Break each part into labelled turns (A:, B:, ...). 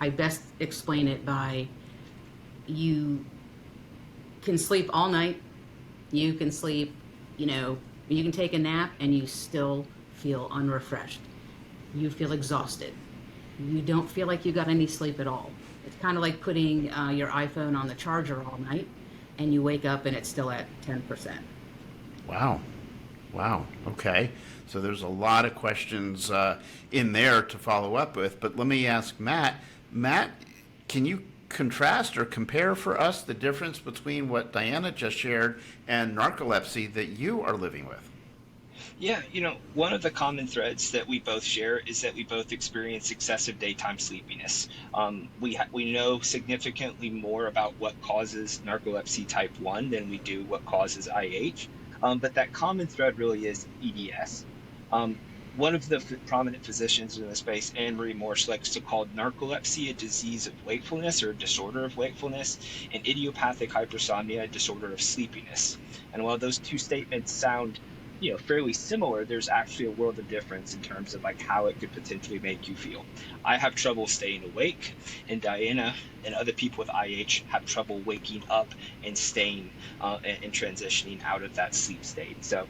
A: I best explain it by you can sleep all night, you can sleep, you know, you can take a nap and you still feel unrefreshed. You feel exhausted. You don't feel like you got any sleep at all. It's kind of like putting your iPhone on the charger all night and you wake up and it's still at 10%.
B: Wow. Wow. Okay. So there's a lot of questions in there to follow up with. But let me ask Matt. Matt, can you contrast or compare for us the difference between what Diana just shared and narcolepsy that you are living with?
C: Yeah, one of the common threads that we both share is that we both experience excessive daytime sleepiness. We know significantly more about what causes narcolepsy type 1 than we do what causes IH, but that common thread really is EDS. Um, One of the prominent physicians in the space, Anne Marie Morse, likes to call narcolepsy a disease of wakefulness or a disorder of wakefulness, and idiopathic hypersomnia a disorder of sleepiness. And while those two statements sound fairly similar, there's actually a world of difference in terms of like how it could potentially make you feel. I have trouble staying awake, and Diana and other people with IH have trouble waking up and staying and transitioning out of that sleep state. So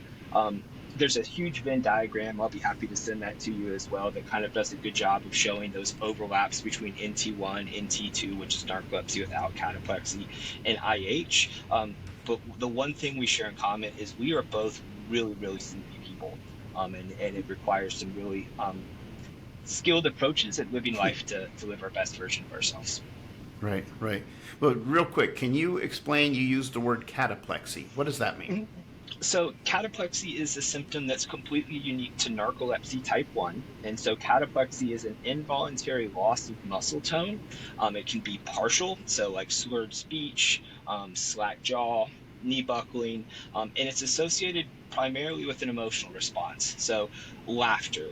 C: there's a huge Venn diagram. I'll be happy to send that to you as well, that kind of does a good job of showing those overlaps between NT1, NT2, which is narcolepsy without cataplexy, and IH. But the one thing we share in common is we are both really, really sleepy people. And it requires some really skilled approaches at living life to live our best version of ourselves.
B: Right, right. Well, real quick, can you explain? You used the word cataplexy. What does that mean?
C: Mhm. So, cataplexy is a symptom that's completely unique to narcolepsy type 1. And so, cataplexy is an involuntary loss of muscle tone. It can be partial, so like slurred speech, slack jaw, knee buckling, and it's associated primarily with an emotional response. So, laughter,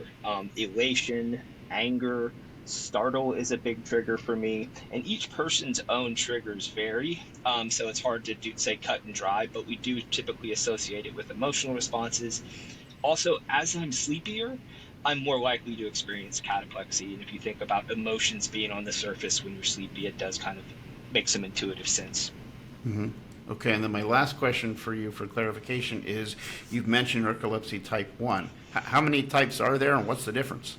C: elation, anger, startle is a big trigger for me, and each person's own triggers vary. So it's hard to say cut and dry, but we do typically associate it with emotional responses. Also, as I'm sleepier, I'm more likely to experience cataplexy. And if you think about emotions being on the surface when you're sleepy, it does kind of make some intuitive sense.
B: Hmm. Okay, and then my last question for you for clarification is you've mentioned narcolepsy type 1. How many types are there and what's the difference?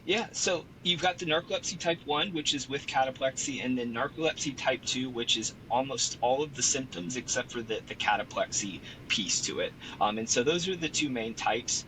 C: Yeah, so you've got the narcolepsy type 1, which is with cataplexy, and then narcolepsy type 2, which is almost all of the symptoms except for the cataplexy piece to it. And so those are the two main types.